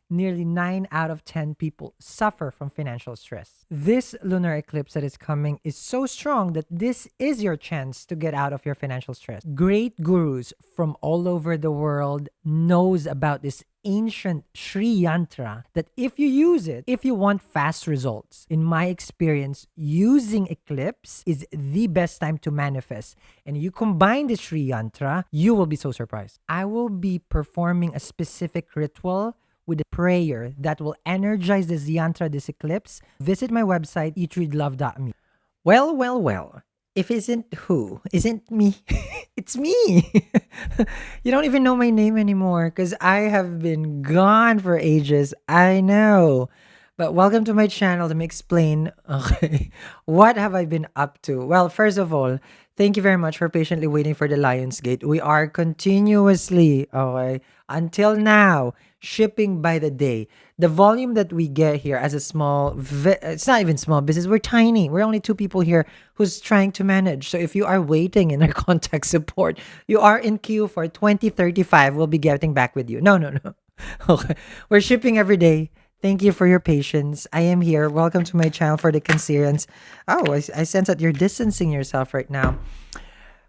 nearly 9 out of 10 people suffer from financial stress. This lunar eclipse that is coming is so strong that this is your chance to get out of your financial stress. Great gurus from all over the world knows about this ancient Sri Yantra that if you use it, if you want fast results, in my experience, using eclipse is the best time to manifest. And you combine the Sri Yantra, you will be so surprised. I will be performing a specific ritual with a prayer that will energize this yantra, this eclipse. Visit my website, eatreadlove.me. Well, well, well. If isn't who? Isn't me? It's me. You don't even know my name anymore because I have been gone for ages. I know. But welcome to my channel. Let me explain. Okay. What have I been up to? Well, first of all, thank you very much for patiently waiting for the Lions Gate. We are continuously, okay, until now, shipping by the day. The volume that we get here as a it's not even small business. We're tiny. We're only two people here who's trying to manage. So if you are waiting in our contact support, you are in queue for 2035. We'll be getting back with you. No, no, no. Okay. We're shipping every day. Thank you for your patience. I am here. Welcome to my channel for the concerns. Oh, I sense that you're distancing yourself right now.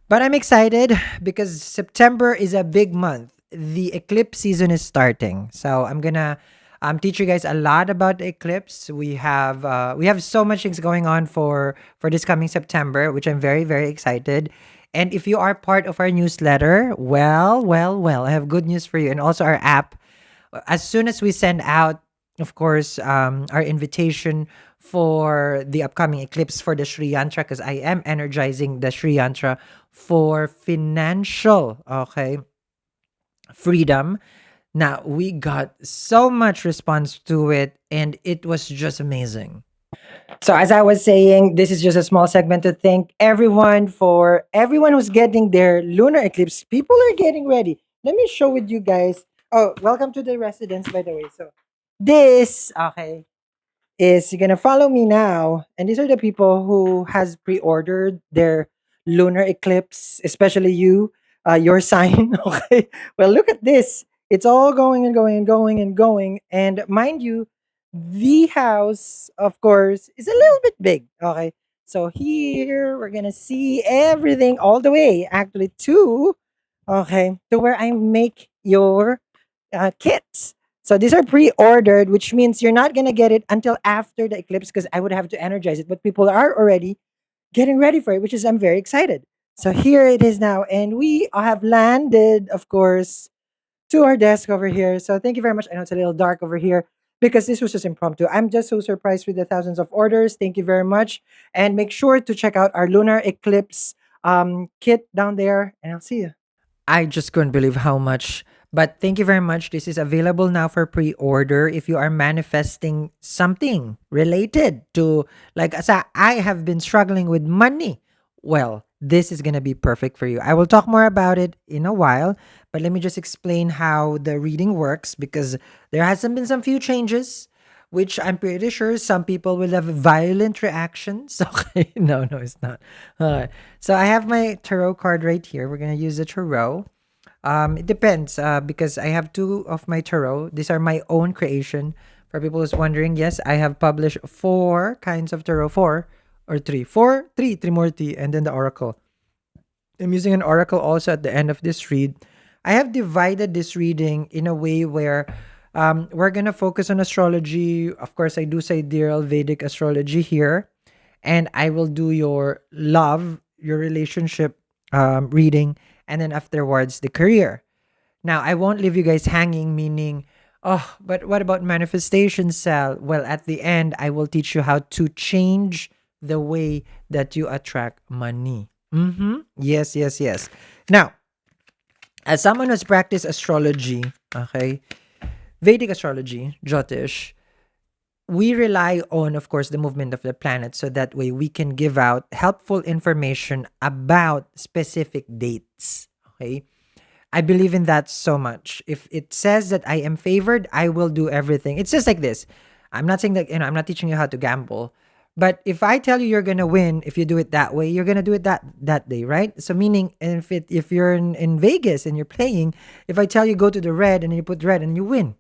But I'm excited because September is a big month. The eclipse season is starting. So I'm gonna teach you guys a lot about the eclipse. We have so much things going on for this coming September, which I'm very, very excited. And if you are part of our newsletter, well, well, well, I have good news for you. And also our app. As soon as we send out, of course, our invitation for the upcoming eclipse for the Sri Yantra, because I am energizing the Sri Yantra for financial, okay, freedom. Now, we got so much response to it, and it was just amazing. So, as I was saying, this is just a small segment to thank everyone who's getting their lunar eclipse. People are getting ready. Let me show with you guys. Oh, welcome to the residence, by the way. So, this, okay, is you're gonna follow me now, and these are the people who has pre-ordered their lunar eclipse, especially you, your sign. Okay, well, look at this. It's all going and going and going and going, and mind you, the house, of course, is a little bit big. Okay, so here we're gonna see everything all the way, actually, to where I make your kits. So these are pre-ordered, which means you're not gonna get it until after the eclipse because I would have to energize it. But people are already getting ready for it, which is I'm very excited. So here it is now, and we have landed, of course, to our desk over here. So thank you very much. I know it's a little dark over here because this was just impromptu. I'm just so surprised with the thousands of orders. Thank you very much, and make sure to check out our lunar eclipse kit down there, and I'll see you. I just couldn't believe how much. But thank you very much. This is available now for pre order if you are manifesting something related to, like, as I have been struggling with money. Well, this is going to be perfect for you. I will talk more about it in a while, but let me just explain how the reading works because there hasn't been some few changes, which I'm pretty sure some people will have violent reactions. Okay, no, no, it's not. So I have my tarot card right here. We're gonna use the tarot. It depends because I have two of my tarot. These are my own creation. For people who's wondering, yes, I have published four kinds of tarot, four or three, four, three, Trimurti, and then the oracle. I'm using an oracle also at the end of this read. I have divided this reading in a way where we're gonna focus on astrology. Of course, I do sidereal Vedic astrology here, and I will do your love, your relationship reading, and then afterwards the career. Now, I won't leave you guys hanging, meaning, oh, but what about manifestation cell? Well, at the end, I will teach you how to change the way that you attract money. Yes, yes, yes. Now, as someone who's practiced astrology, okay, Vedic astrology, Jyotish, we rely on, of course, the movement of the planet so that way we can give out helpful information about specific dates. Okay. I believe in that so much. If it says that I am favored, I will do everything. It's just like this. I'm not saying that, I'm not teaching you how to gamble. But if I tell you you're gonna win, if you do it that way, you're gonna do it that day, right? So meaning, if you're in Vegas and you're playing, if I tell you go to the red and then you put red and you win,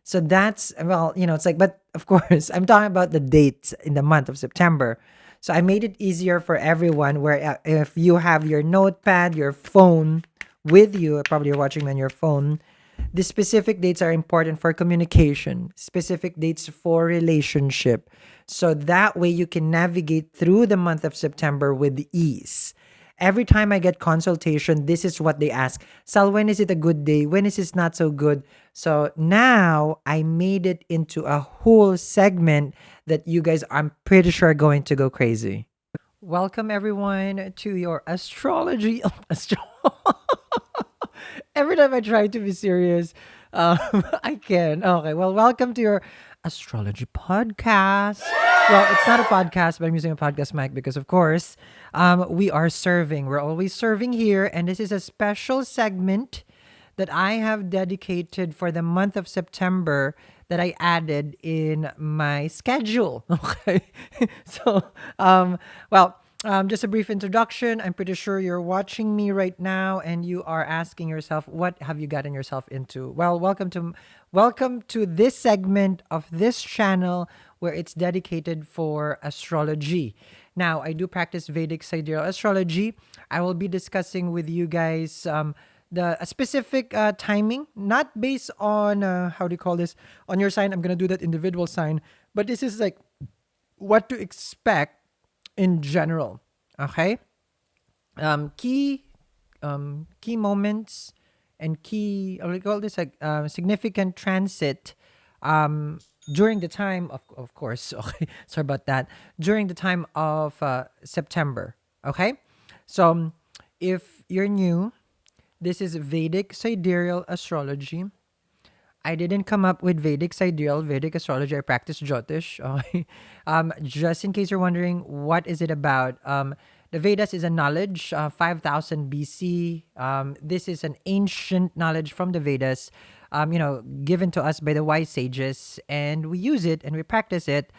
So that's, well, it's like, but of course, I'm talking about the dates in the month of September. So I made it easier for everyone where if you have your notepad, your phone with you, probably you're watching on your phone, the specific dates are important for communication, specific dates for relationship. So that way you can navigate through the month of September with ease. Every time I get consultation, this is what they ask. Sal, when is it a good day? When is it not so good? So now I made it into a whole segment that you guys, I'm pretty sure, are going to go crazy. Welcome everyone to your astrology. Every time I try to be serious, I can. Okay, well, welcome to your astrology podcast. Well, it's not a podcast, but I'm using a podcast mic because, of course, we are serving. We're always serving here, and this is a special segment that I have dedicated for the month of September that I added in my schedule. Okay. So, just a brief introduction. I'm pretty sure you're watching me right now and you are asking yourself, what have you gotten yourself into? Well, welcome to this segment of this channel where it's dedicated for astrology. Now, I do practice Vedic sidereal astrology. I will be discussing with you guys the a specific timing, not based on how do you call this on your sign. I'm gonna do that individual sign, but this is like what to expect in general. Okay, key key moments and key what do you call this like significant transit during the time of course. Okay, sorry about that. During the time of September. Okay, so if you're new, this is Vedic sidereal astrology. I didn't come up with Vedic sidereal Vedic astrology. I practice Jyotish. Okay. Just in case you're wondering, what is it about? The Vedas is a knowledge, 5000 BC. This is an ancient knowledge from the Vedas, given to us by the wise sages, and we use it and we practice it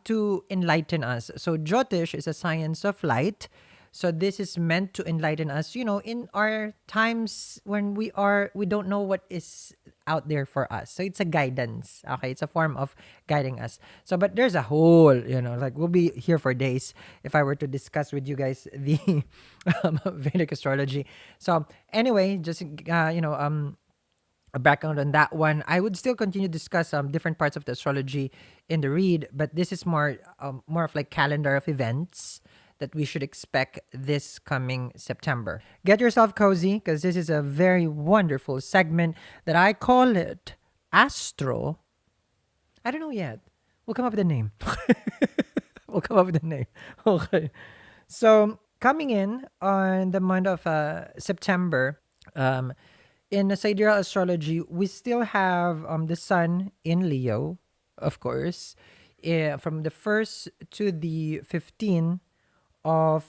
to enlighten us. So Jyotish is a science of light. So this is meant to enlighten us, in our times when we don't know what is out there for us. So it's a guidance. Okay, it's a form of guiding us. So but there's a whole, like we'll be here for days if I were to discuss with you guys the Vedic astrology. So anyway, just a background on that one. I would still continue to discuss different parts of the astrology in the read, but this is more of like calendar of events that we should expect this coming September. Get yourself cozy because this is a very wonderful segment that I call it Astro. I don't know yet. We'll come up with a name. We'll come up with a name. Okay. So coming in on the month of September, in the sidereal astrology, we still have the sun in Leo, of course, from the 1st to the 15th of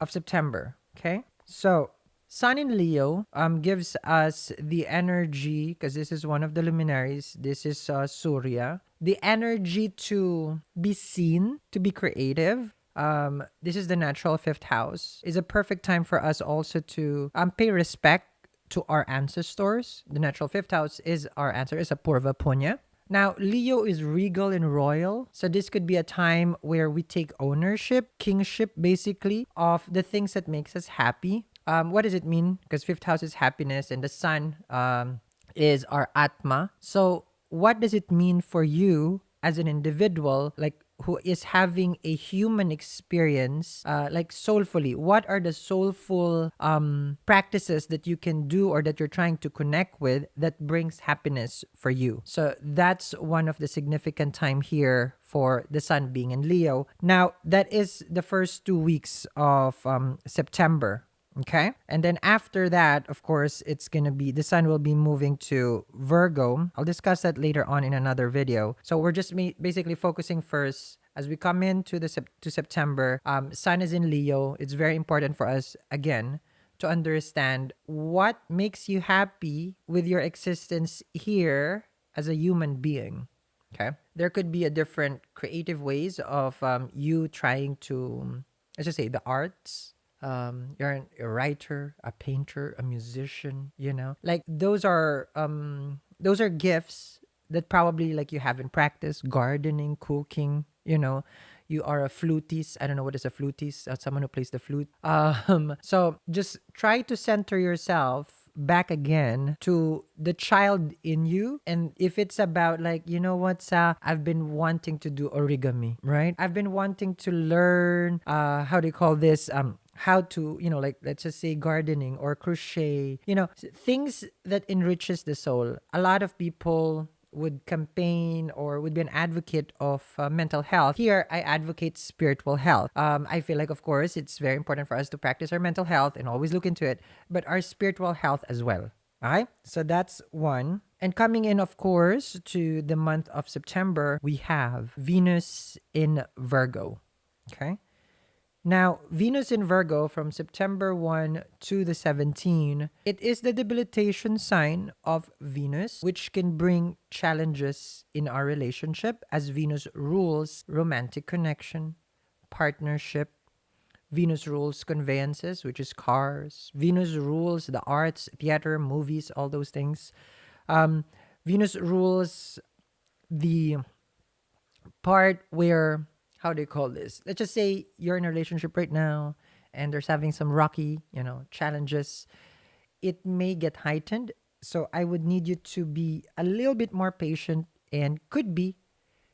September. Okay, so Sun in Leo gives us the energy because this is one of the luminaries. This is Surya. The energy to be seen, to be creative. This is the natural fifth house. Is a perfect time for us also to pay respect to our ancestors. The natural fifth house is our answer is a Purva Punya. Now, Leo is regal and royal. So this could be a time where we take ownership, kingship, basically, of the things that makes us happy. What does it mean? Because fifth house is happiness and the sun is our Atma. So what does it mean for you as an individual, like who is having a human experience, like soulfully? What are the soulful practices that you can do or that you're trying to connect with that brings happiness for you? So that's one of the significant time here for the sun being in Leo. Now, that is the first 2 weeks of September. Okay. And then after that, of course, it's going to be the sun will be moving to Virgo. I'll discuss that later on in another video. So we're just basically focusing first as we come into to September. Sun is in Leo. It's very important for us, again, to understand what makes you happy with your existence here as a human being. Okay. There could be a different creative ways of you trying to, let's just say, the arts. You're a writer, a painter, a musician, like those are gifts that probably like you haven't practiced gardening, cooking, you are a flutist. I don't know what is a flutist. Someone who plays the flute. So just try to center yourself back again to the child in you. And if it's about like, you know what, Sa, I've been wanting to do origami, right? I've been wanting to learn, how do you call this? How to, like, let's just say gardening or crochet, things that enriches the soul. A lot of people would campaign or would be an advocate of mental health. Here, I advocate spiritual health. I feel like, of course, it's very important for us to practice our mental health and always look into it, but our spiritual health as well. Okay? So that's one. And coming in, of course, to the month of September, we have Venus in Virgo. Okay? Now, Venus in Virgo from September 1 to the 17, it is the debilitation sign of Venus, which can bring challenges in our relationship as Venus rules romantic connection, partnership. Venus rules conveyances, which is cars. Venus rules the arts, theater, movies, all those things. Um, Venus rules the part where, how do you call this? Let's just say you're in a relationship right now and there's having some rocky, challenges. It may get heightened. So I would need you to be a little bit more patient, and could be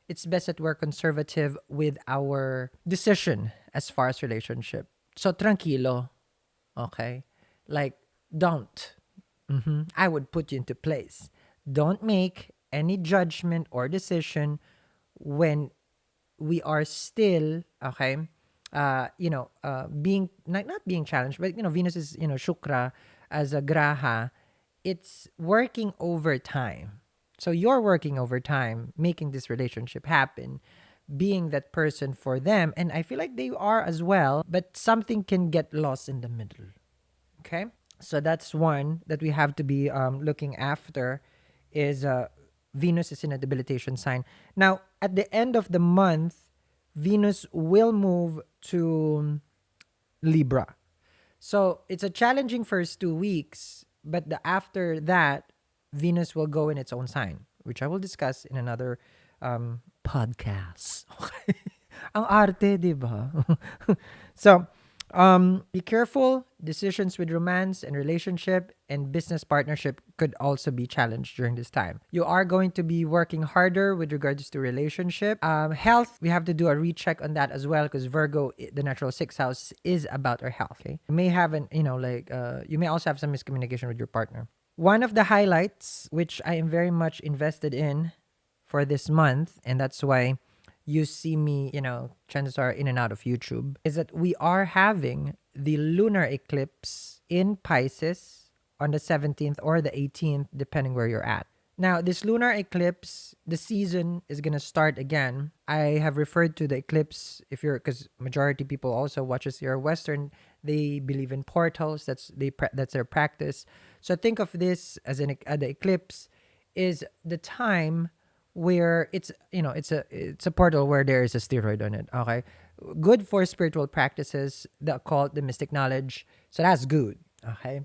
it's best that we're conservative with our decision as far as relationship. So tranquilo, okay? Like, don't. I would put you into place. Don't make any judgment or decision when we are still, okay, being not being challenged, but Venus is, Shukra as a graha. It's working overtime. So you're working overtime, making this relationship happen, being that person for them. And I feel like they are as well, but something can get lost in the middle. Okay? So that's one that we have to be looking after is Venus is in a debilitation sign. Now, at the end of the month, Venus will move to Libra. So it's a challenging first 2 weeks, but after that, Venus will go in its own sign, which I will discuss in another podcast. Okay. Ang arte, di ba? So, be careful. Decisions with romance and relationship and business partnership could also be challenged during this time. You are going to be working harder with regards to relationship. Health, we have to do a recheck on that as well because Virgo, the natural sixth house, is about our health. Okay? You may have you may also have some miscommunication with your partner. One of the highlights, which I am very much invested in for this month, and that's why you see me, chances are in and out of YouTube, is that we are having the lunar eclipse in Pisces on the 17th or the 18th, depending where you're at. Now, this lunar eclipse, the season is going to start again. I have referred to the eclipse because majority people also watches here Western, they believe in portals. That's their practice. So think of this as the eclipse is the time where it's a portal where there is a steroid on it. Okay, good for spiritual practices, the occult, the mystic knowledge. So that's good. Okay,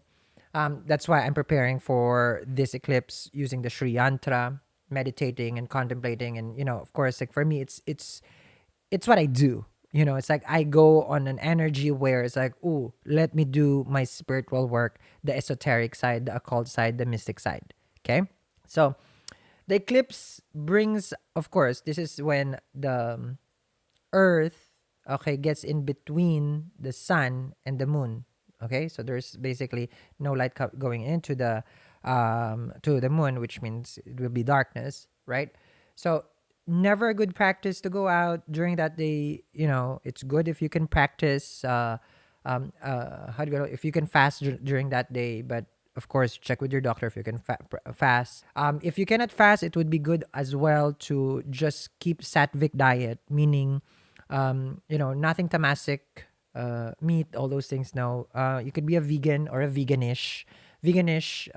that's why I'm preparing for this eclipse using the Sri Yantra, meditating and contemplating, and of course, like for me, it's what I do. It's like I go on an energy where it's like, ooh, let me do my spiritual work, the esoteric side, the occult side, the mystic side. Okay, so the eclipse brings, of course, this is when the Earth, okay, gets in between the sun and the moon. Okay, so there's basically no light going into the to the moon, which means it will be darkness, right? So never a good practice to go out during that day. It's good if you can practice. How do you go? If you can fast during that day, but of course, check with your doctor if you can fast. If you cannot fast, it would be good as well to just keep sattvic diet, meaning, nothing tamasic, meat, all those things. No, you could be a vegan or a veganish. Veganish,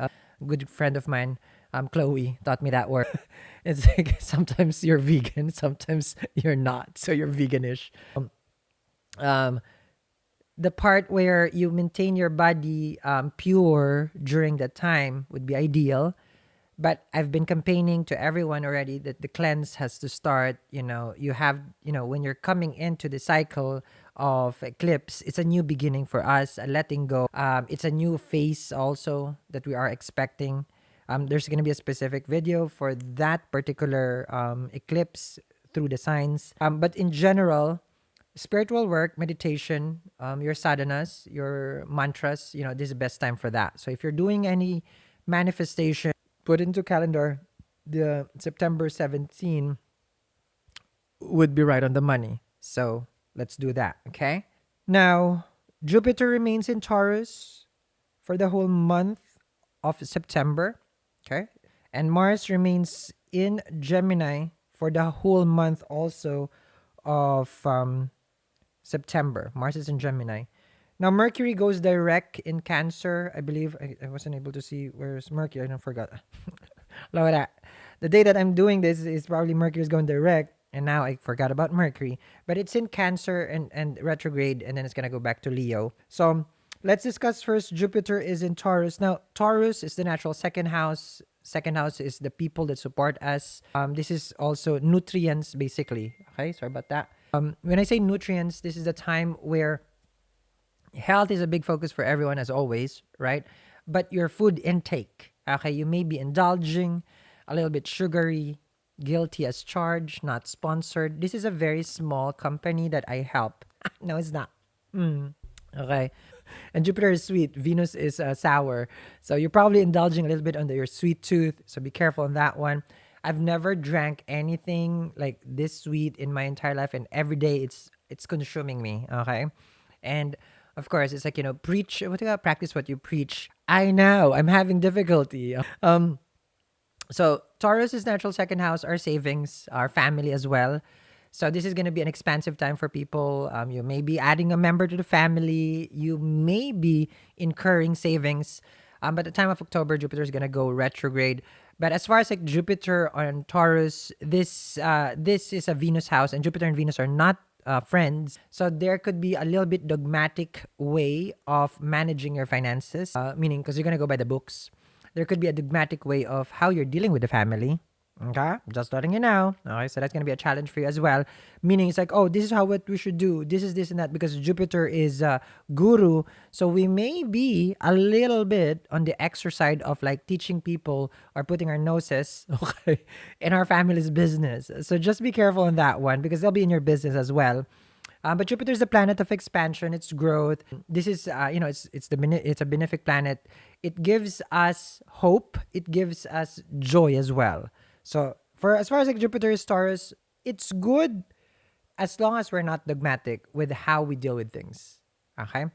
good friend of mine, Chloe, taught me that word. It's like sometimes you're vegan, sometimes you're not. So you're veganish. Um, the part where you maintain your body pure during that time would be ideal. But I've been campaigning to everyone already that the cleanse has to start. You have, when you're coming into the cycle of eclipse, it's a new beginning for us, a letting go. It's a new phase also that we are expecting. There's going to be a specific video for that particular eclipse through the signs. But in general, spiritual work, meditation, your sadhanas, your mantras, this is the best time for that. So if you're doing any manifestation, put into calendar, the September 17 would be right on the money. So let's do that, okay? Now, Jupiter remains in Taurus for the whole month of September, okay? And Mars remains in Gemini for the whole month also of September. Mars is in Gemini. Now, Mercury goes direct in Cancer. I believe I wasn't able to see where's Mercury. I don't forgot. Look at that. The day that I'm doing this is probably Mercury is going direct. And now I forgot about Mercury. But it's in Cancer and retrograde. And then it's going to go back to Leo. So let's discuss first. Jupiter is in Taurus. Now, Taurus is the natural second house. Second house is the people that support us. This is also nutrients, basically. Okay, sorry about that. When I say nutrients, this is the time where health is a big focus for everyone, as always, right? But your food intake, okay, you may be indulging a little bit sugary, guilty as charged, not sponsored. This is a very small company that I help. No, it's not. Okay. And Jupiter is sweet. Venus is sour. So you're probably indulging a little bit under your sweet tooth. So be careful on that one. I've never drank anything like this sweet in my entire life, and every day it's consuming me. Okay. And of course, it's like, preach what you got, practice what you preach. I know I'm having difficulty. So Taurus is natural second house, our savings, our family as well. So this is going to be an expansive time for people. You may be adding a member to the family. You may be incurring savings. But at the time of October, Jupiter is going to go retrograde. But as far as like Jupiter on Taurus, this is a Venus house, and Jupiter and Venus are not friends. So there could be a little bit dogmatic way of managing your finances, meaning because you're going to go by the books. There could be a dogmatic way of how you're dealing with the family. Okay, just letting you know. Okay, so that's gonna be a challenge for you as well. Meaning, it's like, oh, this is what we should do. This is this and that, because Jupiter is guru. So we may be a little bit on the extra side of like teaching people or putting our noses, okay, in our family's business. So just be careful on that one, because they'll be in your business as well. But Jupiter is the planet of expansion. It's growth. This is, it's a benefic planet. It gives us hope. It gives us joy as well. So for as far as like Jupiter is Taurus, it's good as long as we're not dogmatic with how we deal with things. Okay?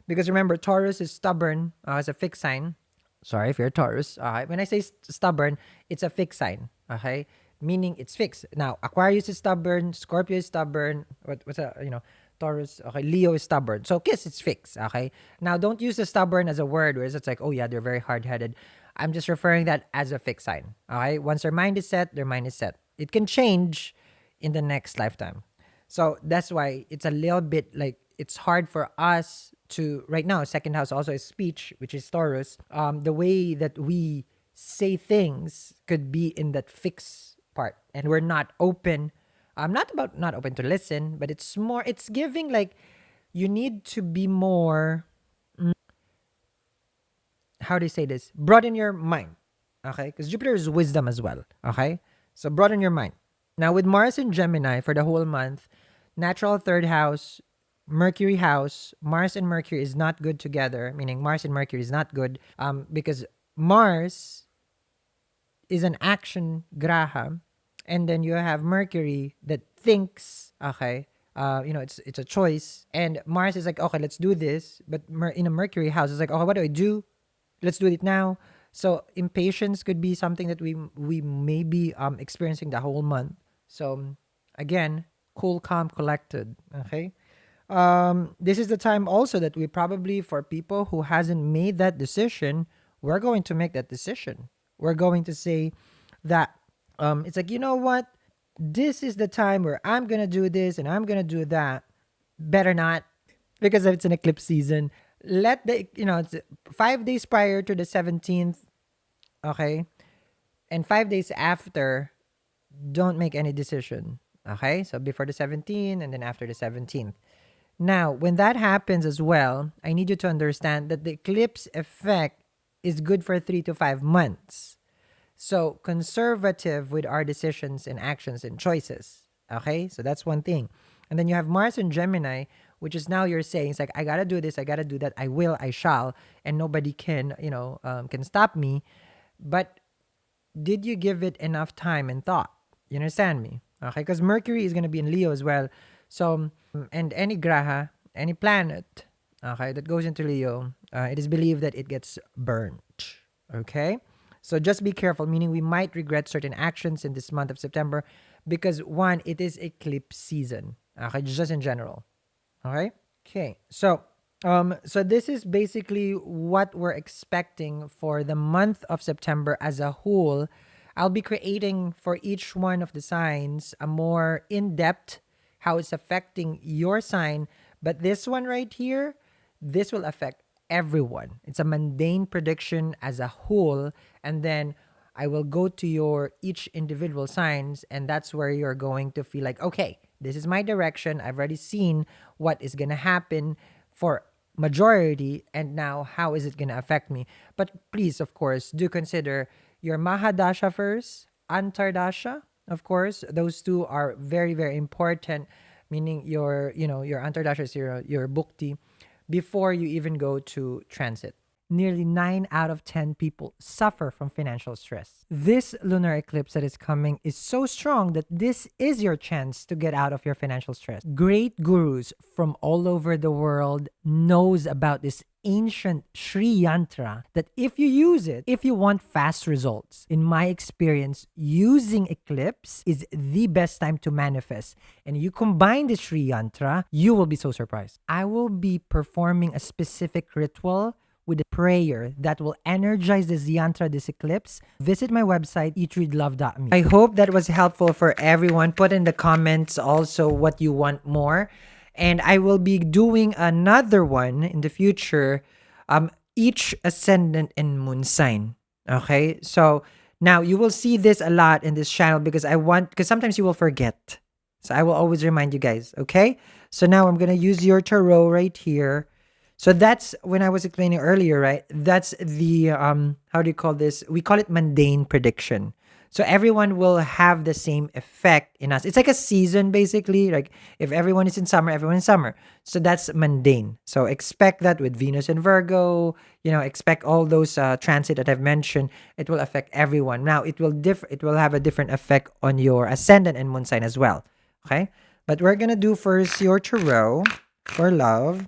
Because remember, Taurus is stubborn as a fixed sign. Sorry if you're Taurus. When I say stubborn, it's a fixed sign. Okay? Meaning it's fixed. Now, Aquarius is stubborn, Scorpio is stubborn. What's a, Taurus, okay, Leo is stubborn. So kiss, it's fixed. Okay? Now, don't use the stubborn as a word where it's like, oh yeah, they're very hard-headed. I'm just referring that as a fixed sign. Okay? Once their mind is set, their mind is set. It can change in the next lifetime. So that's why it's a little bit like it's hard for us to right now. Second house also is speech, which is Taurus. The way that we say things could be in that fixed part, and we're not open. Not about not open to listen, but it's more. It's giving like you need to be more. How do you say this? Broaden your mind. Okay? Because Jupiter is wisdom as well. Okay? So broaden your mind. Now with Mars in Gemini for the whole month, natural third house, Mercury house, Mars and Mercury is not good together, meaning Mars and Mercury is not good because Mars is an action graha, and then you have Mercury that thinks, okay, it's a choice, and Mars is like, okay, let's do this, but in a Mercury house, it's like, oh, what do I do? Let's do it now. So impatience could be something that we may be experiencing the whole month. So again, cool, calm, collected. Okay. This is the time also that we probably, for people who hasn't made that decision, we're going to make that decision. We're going to say that it's like, you know what? This is the time where I'm gonna do this and I'm gonna do that. Better not, because it's an eclipse season. Let the it's 5 days prior to the 17th. Okay, And 5 days after, don't make any decision. Okay? So before the 17th and then after the 17th. Now, when that happens as well, I need you to understand that the eclipse effect is good for 3 to 5 months. So conservative with our decisions and actions and choices. Okay? So that's one thing. And then you have Mars and Gemini, which is now you're saying, it's like, I gotta do this, I gotta do that, I will, I shall, and nobody can, can stop me. But did you give it enough time and thought? You understand me? Okay? Because Mercury is gonna be in Leo as well. So, and any graha, any planet, okay, that goes into Leo, it is believed that it gets burnt. Okay? So just be careful, meaning we might regret certain actions in this month of September because one, it is eclipse season. Okay, just in general. Okay? Okay. So this is basically what we're expecting for the month of September as a whole. I'll be creating for each one of the signs a more in-depth how it's affecting your sign, but this one right here, this will affect everyone. It's a mundane prediction as a whole, and then I will go to your each individual signs, and that's where you're going to feel like, okay, this is my direction. I've already seen what is gonna happen for majority, and now how is it gonna affect me? But please, of course, do consider your Mahadasha first, Antardasha, of course. Those two are very, very important, meaning your Antardasha is your Bhukti before you even go to transit. Nearly 9 out of 10 people suffer from financial stress. This lunar eclipse that is coming is so strong that this is your chance to get out of your financial stress. Great gurus from all over the world knows about this ancient Sri Yantra that if you use it, if you want fast results, in my experience, using eclipse is the best time to manifest. And you combine the Sri Yantra, you will be so surprised. I will be performing a specific ritual with a prayer that will energize this yantra, this eclipse. Visit my website, eatreadlove.me. I hope that was helpful for everyone. Put in the comments also what you want more. And I will be doing another one in the future, each ascendant and moon sign. Okay? So now you will see this a lot in this channel because sometimes you will forget. So I will always remind you guys, okay? So now I'm going to use your tarot right here. So that's when I was explaining earlier, right? That's the how do you call this? We call it mundane prediction. So everyone will have the same effect in us. It's like a season basically. Like if everyone is in summer, everyone is summer. So that's mundane. So expect that with Venus and Virgo, expect all those transit that I've mentioned. It will affect everyone. Now it will differ. It will have a different effect on your ascendant and moon sign as well. Okay, but we're gonna do first your tarot for love.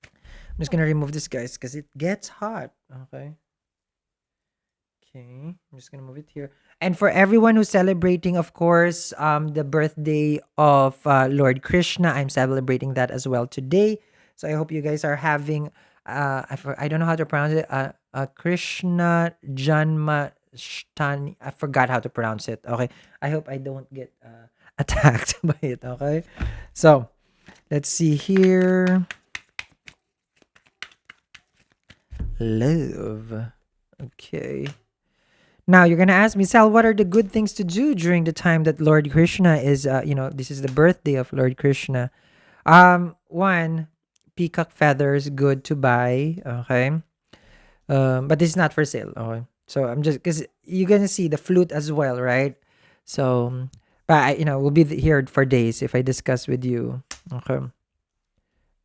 I'm just gonna remove this, guys, because it gets hot. Okay. Okay. I'm just gonna move it here. And for everyone who's celebrating, of course, the birthday of Lord Krishna, I'm celebrating that as well today. So I hope you guys are having, I don't know how to pronounce it, Krishna Janmashtani. I forgot how to pronounce it. Okay. I hope I don't get attacked by it. Okay. So let's see here. Love. Okay. Now you're gonna ask me, Sal, what are the good things to do during the time that Lord Krishna is, this is the birthday of Lord Krishna. One, peacock feathers, good to buy. Okay. But this is not for sale. Okay. So I'm just because you're gonna see the flute as well, right? So, but we'll be here for days if I discuss with you. Okay.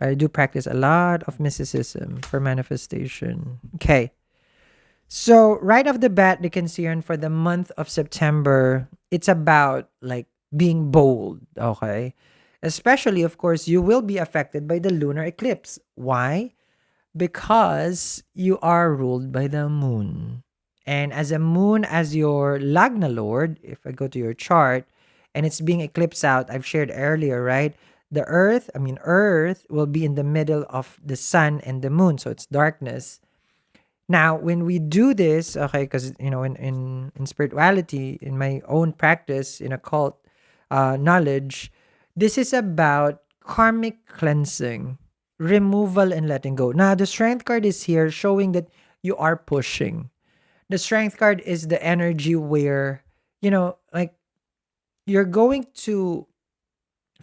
I do practice a lot of mysticism for manifestation. Okay. So right off the bat, the concern for the month of September, it's about like being bold. Okay. Especially, of course, you will be affected by the lunar eclipse. Why? Because you are ruled by the moon. And as a moon, as your Lagna Lord, if I go to your chart, and it's being eclipsed out, I've shared earlier, right? The Earth will be in the middle of the sun and the moon, so it's darkness. Now, when we do this, okay, because in spirituality, in my own practice, in occult knowledge, this is about karmic cleansing, removal, and letting go. Now, the Strength card is here showing that you are pushing. The Strength card is the energy where, like, you're going to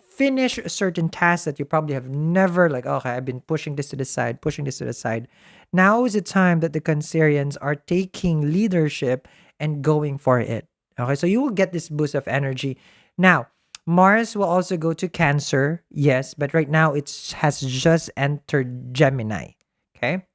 finish a certain task that you probably have never, like, okay, I've been pushing this to the side, pushing this to the side. Now is the time that the Cancerians are taking leadership and going for it. Okay, so you will get this boost of energy. Now, Mars will also go to Cancer, yes, but right now it has just entered Gemini. Okay,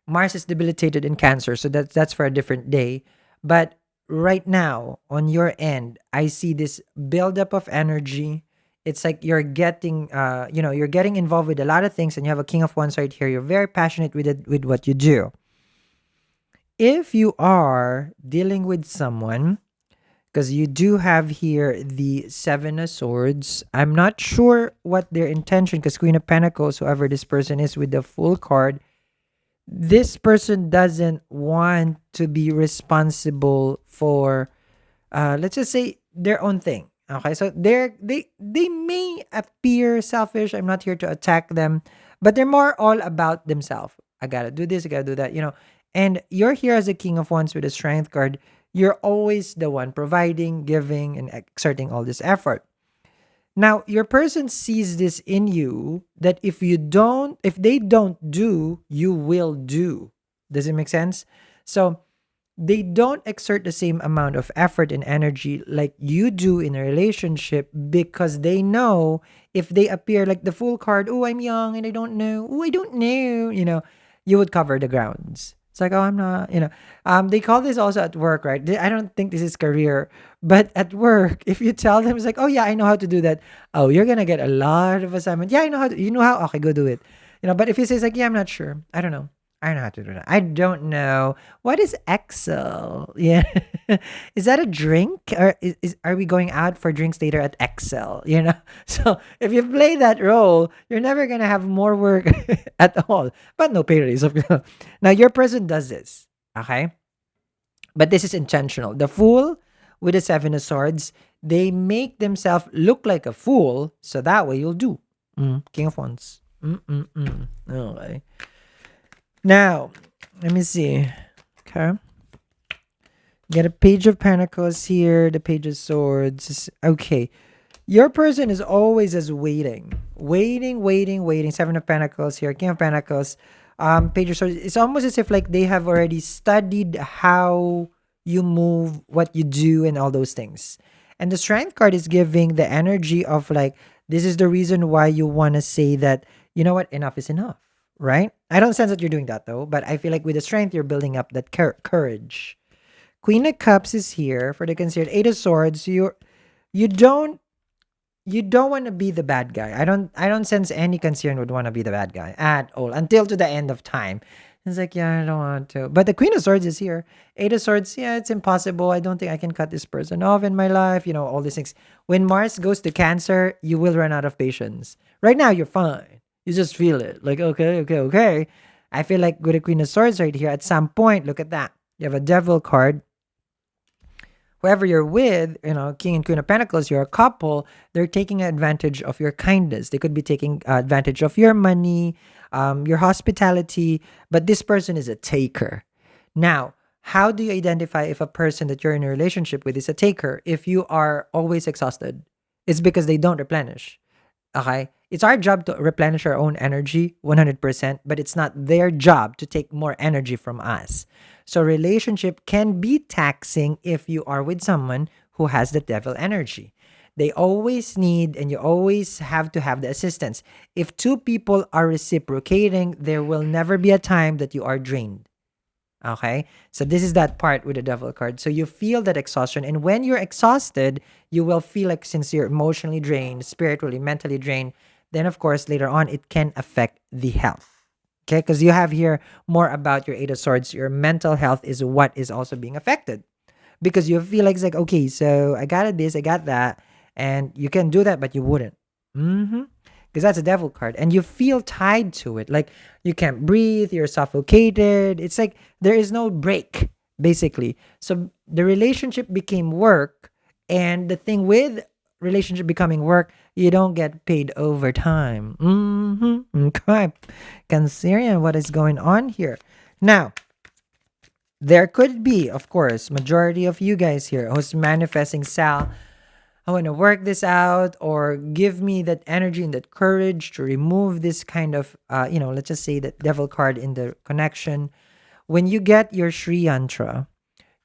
Mars is debilitated in Cancer, so that's for a different day. But right now, on your end, I see this buildup of energy. It's like you're getting, you're getting involved with a lot of things, and you have a King of Wands right here. You're very passionate with it, with what you do. If you are dealing with someone, because you do have here the Seven of Swords, I'm not sure what their intention, because Queen of Pentacles, whoever this person is with the full card, this person doesn't want to be responsible for, let's just say, their own thing. Okay, so they may appear selfish. I'm not here to attack them, but they're more all about themselves. I gotta do this, I gotta do that, and you're here as a King of Wands with a Strength card. You're always the one providing, giving, and exerting all this effort. Now, your person sees this in you, that if they don't do, you will do. Does it make sense? So they don't exert the same amount of effort and energy like you do in a relationship, because they know if they appear like the full card, oh, I'm young and I don't know, oh, I don't know, you would cover the grounds. It's like, oh, I'm not, they call this also at work, right? I don't think this is career, but at work, if you tell them, it's like, oh, yeah, I know how to do that. Oh, you're going to get a lot of assignment. Yeah, I know how to, you know how? Okay, go do it. But if he says like, yeah, I'm not sure. I don't know. I don't know how to do that. I don't know. What is Excel? Yeah. Is that a drink? Or are we going out for drinks later at Excel? So if you play that role, you're never going to have more work at all. But no pay raise. Now, your person does this. Okay? But this is intentional. The Fool with the Seven of Swords, they make themselves look like a fool, so that way you'll do. King of Wands. Okay. Now, let me see. Okay. Get a Page of Pentacles here, the Page of Swords. Okay. Your person is always as waiting. Waiting. Seven of Pentacles here, King of Pentacles, Page of Swords. It's almost as if like they have already studied how you move, what you do, and all those things. And the Strength card is giving the energy of like, this is the reason why you want to say that, you know what, enough is enough. Right? I don't sense that you're doing that though, but I feel like with the Strength, you're building up that courage. Queen of Cups is here for the considered Eight of Swords. You don't want to be the bad guy. I don't sense any concern would want to be the bad guy at all until to the end of time. It's like, yeah, I don't want to. But the Queen of Swords is here. Eight of Swords, yeah, it's impossible. I don't think I can cut this person off in my life. All these things. When Mars goes to Cancer, you will run out of patience. Right now, you're fine. You just feel it. Like, okay. I feel like with the Queen of Swords right here, at some point, look at that. You have a Devil card. Whoever you're with, King and Queen of Pentacles, you're a couple, they're taking advantage of your kindness. They could be taking advantage of your money, your hospitality, but this person is a taker. Now, how do you identify if a person that you're in a relationship with is a taker? If you are always exhausted, it's because they don't replenish. Okay? It's our job to replenish our own energy 100%, but it's not their job to take more energy from us. So relationship can be taxing if you are with someone who has the devil energy. They always need, and you always have to have the assistance. If two people are reciprocating, there will never be a time that you are drained. Okay? So this is that part with the devil card. So you feel that exhaustion. And when you're exhausted, you will feel like, since you're emotionally drained, spiritually, mentally drained, then of course, later on, it can affect the health. Okay? Because you have here more about your Eight of Swords. Your mental health is what is also being affected. Because you feel like, it's like, okay, so I got this, I got that. And you can do that, but you wouldn't. Because that's a devil card. And you feel tied to it. Like you can't breathe, you're suffocated. It's like there is no break, basically. So the relationship became work. And the thing with relationship becoming work, you don't get paid overtime. Okay. Cancerian, what is going on here? Now, There could be, of course, majority of you guys here who's manifesting, Sal, I want to work this out, or give me that energy and that courage to remove this kind of, let's just say that devil card in the connection. When you get your Sri Yantra,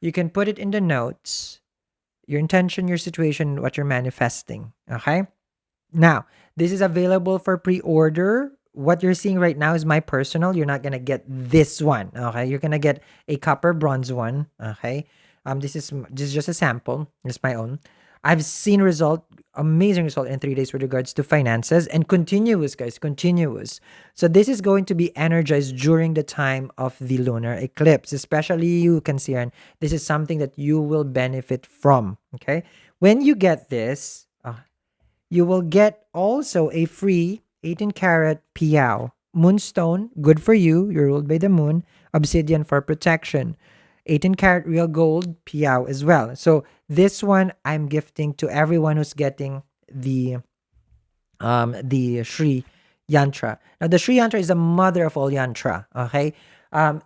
you can put it in the notes, your intention, your situation, what you're manifesting. Okay. Now, this is available for pre-order. What you're seeing right now is my personal. You're not gonna get this one. Okay. You're gonna get a copper bronze one. Okay. This is just a sample. It's my own. I've seen amazing result in 3 days with regards to finances, and continuous, guys, continuous. So this is going to be energized during the time of the lunar eclipse, especially you, Cancerian. This is something that you will benefit from. Okay. When you get this, you will get also a free 18 karat piao. Moonstone, good for you. You're ruled by the moon. Obsidian for protection. 18 karat real gold piao as well. So this one I'm gifting to everyone who's getting the Sri Yantra. Now the Sri Yantra is the mother of all yantra. Okay.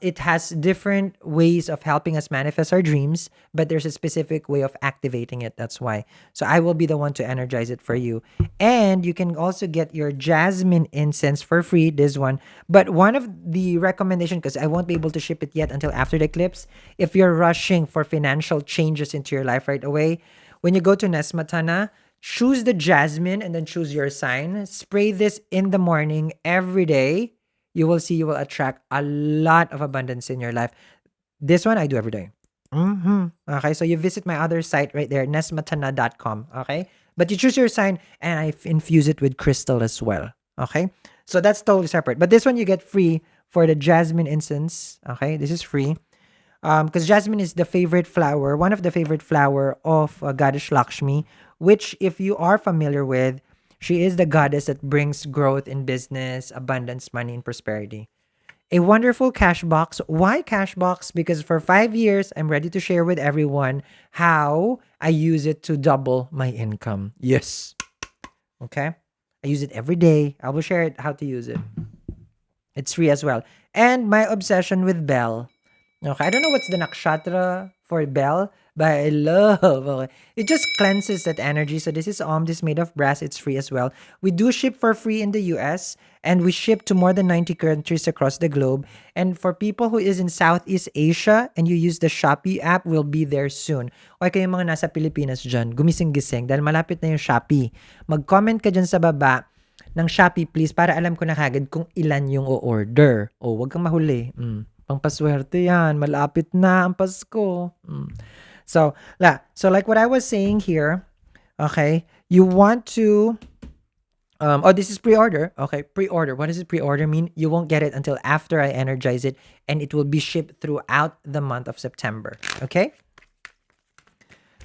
It has different ways of helping us manifest our dreams, but there's a specific way of activating it. That's why. So I will be the one to energize it for you. And you can also get your jasmine incense for free, this one. But one of the recommendation, because I won't be able to ship it yet until after the eclipse, if you're rushing for financial changes into your life right away, when you go to Nesmatana, choose the jasmine and then choose your sign. Spray this in the morning every day. You will see you will attract a lot of abundance in your life. This one I do every day. Okay, so you visit my other site right there, nesmatana.com. Okay, but you choose your sign and I infuse it with crystal as well. Okay, so that's totally separate. But this one you get free for the jasmine incense. Okay, this is free. Because jasmine is the favorite flower, one of the favorite flower of goddess Lakshmi, which if you are familiar with, she is the goddess that brings growth in business, abundance, money, and prosperity. A wonderful cash box. Why cash box? Because for 5 years, I'm ready to share with everyone how I use it to double my income. Yes. Okay. I use it every day. I will share it how to use it. It's free as well. And my obsession with Bell. Okay, I don't know what's the nakshatra for bell, but I love. Okay. It just cleanses that energy. So this is made of brass. It's free as well. We do ship for free in the US, and we ship to more than 90 countries across the globe. And for people who is in Southeast Asia and you use the Shopee app, we'll be there soon. O kayo mga nasa Pilipinas dyan, gumising-gising dahil malapit na yung Shopee. Mag-comment ka dyan sa baba ng Shopee please para alam ko na kagad kung ilan yung o-order. O, wag kang mahuli. Pangpaswerte yan. Malapit na ang Pasko. So like what I was saying here, okay, you want to, this is pre-order. Okay, pre-order. What does it pre-order mean? You won't get it until after I energize it, and it will be shipped throughout the month of September. Okay?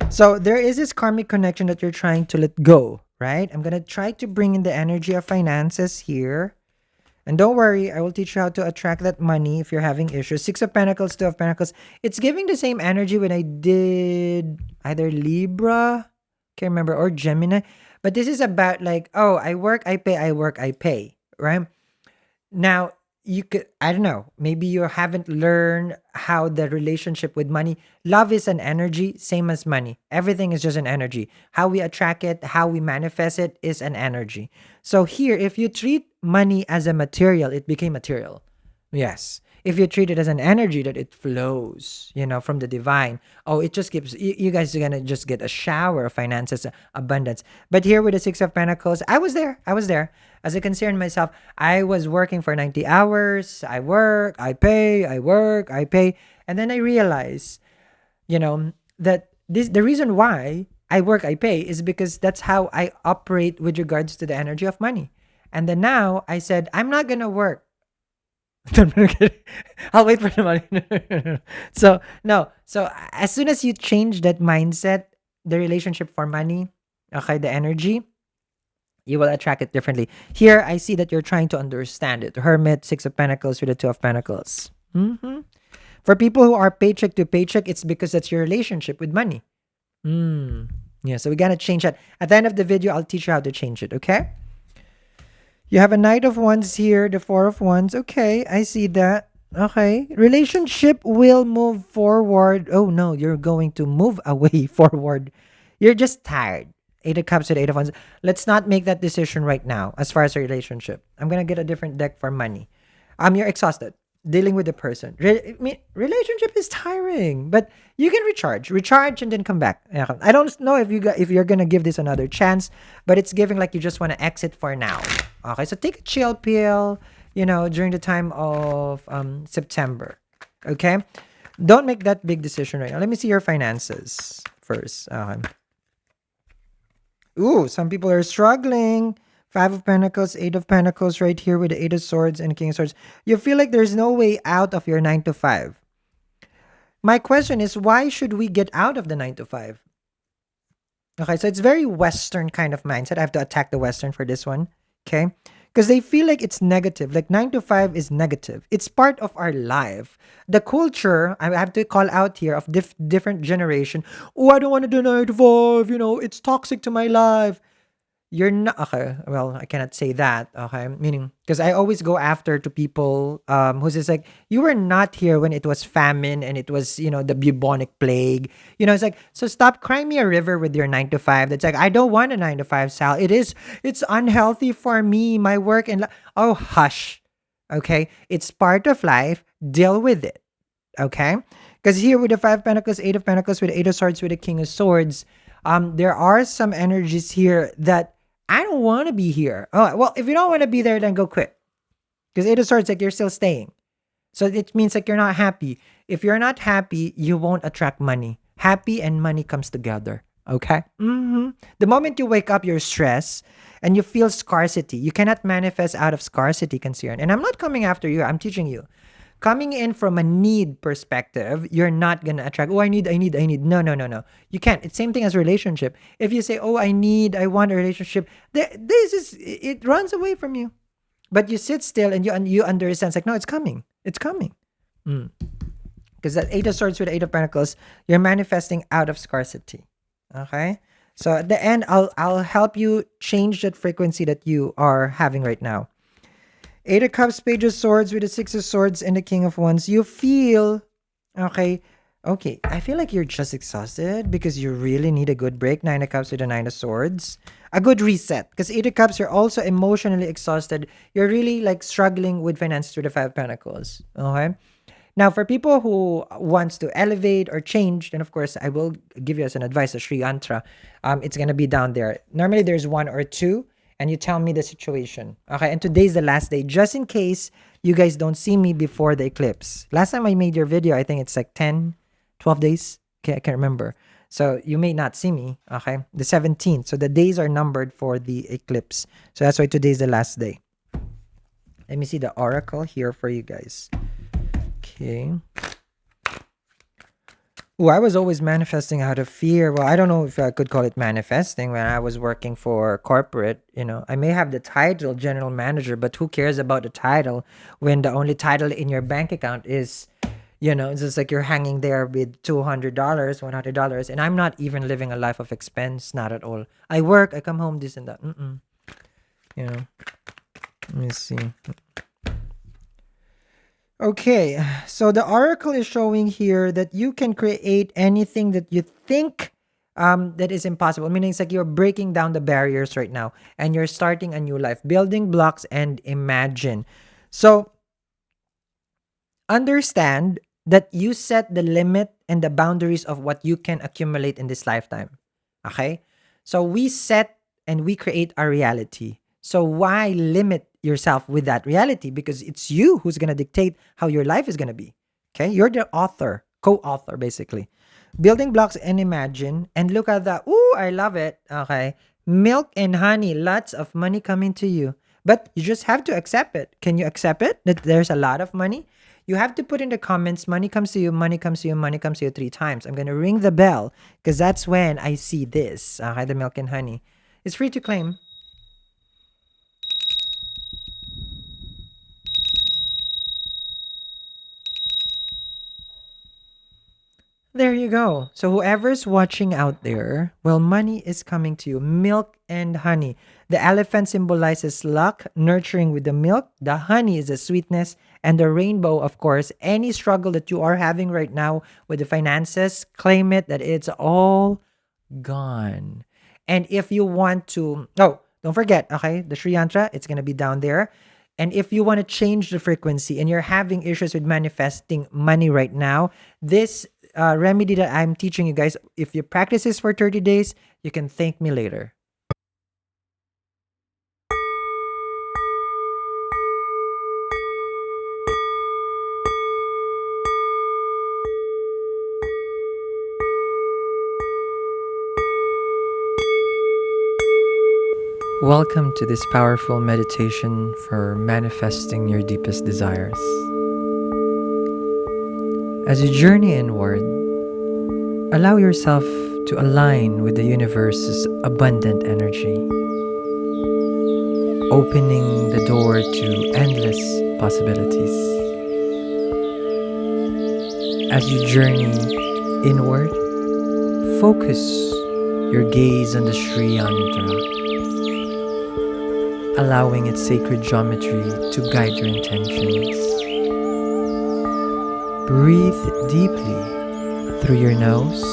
So there is this karmic connection that you're trying to let go, right? I'm going to try to bring in the energy of finances here. And don't worry, I will teach you how to attract that money if you're having issues. 6 of Pentacles, 2 of Pentacles. It's giving the same energy when I did either Libra, can't remember, or Gemini. But this is about like, oh, I work, I pay, I work, I pay, right? Now, you could, I don't know, maybe you haven't learned how the relationship with money. Love is an energy, same as money. Everything is just an energy. How we attract it, how we manifest it is an energy. So here, if you treat money as a material, it became material. Yes. If you treat it as an energy that it flows, from the divine, it just gives, you guys are going to just get a shower of finances, abundance. But here with the 6 of Pentacles, I was there. As a concern myself, I was working for 90 hours. I work, I pay, I work, I pay. And then I realized, that the reason why I work, I pay is because that's how I operate with regards to the energy of money. And then now I said, I'm not going to work. I'll wait for the money. So as soon as you change that mindset, the relationship for money, okay, the energy, you will attract it differently. Here, I see that you're trying to understand it. Hermit, 6 of Pentacles with the 2 of Pentacles. For people who are paycheck to paycheck, it's because that's your relationship with money. Yeah, so we gotta change that. At the end of the video, I'll teach you how to change it, okay? You have a Knight of Wands here, the 4 of Wands. Okay, I see that. Okay. Relationship will move forward. Oh no, you're going to move away forward. You're just tired. Eight of Cups with Eight of Wands. Let's not make that decision right now as far as a relationship. I'm gonna get a different deck for money. You're exhausted dealing with the person. I mean, relationship is tiring, but you can recharge, and then come back. Yeah, I don't know if you're gonna give this another chance, but it's giving like you just want to exit for now. Okay, so take a chill pill. During the time of September. Okay, don't make that big decision right now. Let me see your finances first. Ooh, some people are struggling. Five of Pentacles, Eight of Pentacles right here with the Eight of Swords and King of Swords. You feel like there's no way out of your 9 to 5. My question is, why should we get out of the 9 to 5? Okay, so it's very Western kind of mindset. I have to attack the Western for this one. Okay. Because they feel like it's negative. Like 9 to 5 is negative. It's part of our life. The culture, I have to call out here of different generation. Oh, I don't want to do 9 to 5. It's toxic to my life. You're not okay. Well, I cannot say that. Okay, meaning because I always go after to people who's just like you were not here when it was famine and it was the bubonic plague. It's like so stop crying me a river with your 9 to 5. That's like I don't want a 9 to 5, Sal. It's unhealthy for me, my work and oh hush. Okay, it's part of life. Deal with it. Okay, because here with the Five Pentacles, Eight of Pentacles, with the Eight of Swords, with the King of Swords, there are some energies here that I don't want to be here. Oh, well, if you don't want to be there, then go quit. Because Eight of Swords, like you're still staying. So it means like you're not happy. If you're not happy, you won't attract money. Happy and money comes together. Okay? The moment you wake up, you're stressed and you feel scarcity. You cannot manifest out of scarcity concern. And I'm not coming after you. I'm teaching you. Coming in from a need perspective, you're not gonna attract. Oh, I need. No, no, no, no. You can't. It's same thing as relationship. If you say, "Oh, I want a relationship," this is it runs away from you. But you sit still and you understand. It's like, no, it's coming. It's coming. Because that Eight of Swords with Eight of Pentacles, you're manifesting out of scarcity. Okay. So at the end, I'll help you change that frequency that you are having right now. Eight of Cups, Page of Swords with the Six of Swords and the King of Wands. You feel, okay, I feel like you're just exhausted because you really need a good break. Nine of Cups with the Nine of Swords. A good reset. Because Eight of Cups, you're also emotionally exhausted. You're really like struggling with finances with the Five of Pentacles. Okay? Now, for people who wants to elevate or change, then of course, I will give you as an advice, a Sri Yantra. It's going to be down there. Normally, there's one or two and you tell me the situation. Okay, and today's the last day, just in case you guys don't see me before the eclipse. Last time I made your video, I think it's like 10, 12 days. Okay, I can't remember. So you may not see me, okay? The 17th. So the days are numbered for the eclipse. So that's why today's the last day. Let me see the oracle here for you guys. Okay. Oh, I was always manifesting out of fear. Well, I don't know if I could call it manifesting when I was working for corporate. I may have the title general manager, but who cares about the title when the only title in your bank account is, it's just like you're hanging there with $200, $100, and I'm not even living a life of expense, not at all. I work, I come home, this and that. Let me see. Okay, so the oracle is showing here that you can create anything that you think that is impossible. Meaning it's like you're breaking down the barriers right now and you're starting a new life, building blocks and imagine. So understand that you set the limit and the boundaries of what you can accumulate in this lifetime. Okay? So we set and we create our reality. So why limit yourself with that reality? Because it's you who's going to dictate how your life is going to be. Okay? You're the author, co-author basically. Building blocks and imagine and look at that. Ooh, I love it. Okay. Milk and honey, lots of money coming to you. But you just have to accept it. Can you accept it? That there's a lot of money? You have to put in the comments, money comes to you, money comes to you, money comes to you 3 times. I'm going to ring the bell because that's when I see this. The milk and honey. It's free to claim. There you go. So whoever's watching out there, well, money is coming to you. Milk and honey. The elephant symbolizes luck, nurturing with the milk. The honey is the sweetness. And the rainbow, of course, any struggle that you are having right now with the finances, claim it that it's all gone. And if you want to, oh, don't forget, okay, the Sri Yantra, it's going to be down there. And if you want to change the frequency and you're having issues with manifesting money right now, this remedy that I'm teaching you guys, if you practice this for 30 days, you can thank me later. Welcome to this powerful meditation for manifesting your deepest desires. As you journey inward, allow yourself to align with the universe's abundant energy, opening the door to endless possibilities. As you journey inward, focus your gaze on the Sri Yantra, allowing its sacred geometry to guide your intentions. Breathe deeply through your nose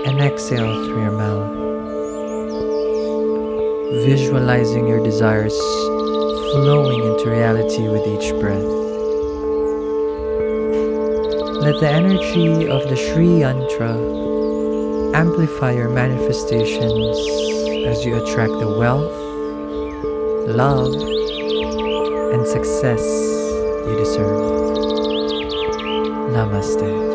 and exhale through your mouth, visualizing your desires flowing into reality with each breath. Let the energy of the Sri Yantra amplify your manifestations as you attract the wealth, love, and success you deserve. Namaste.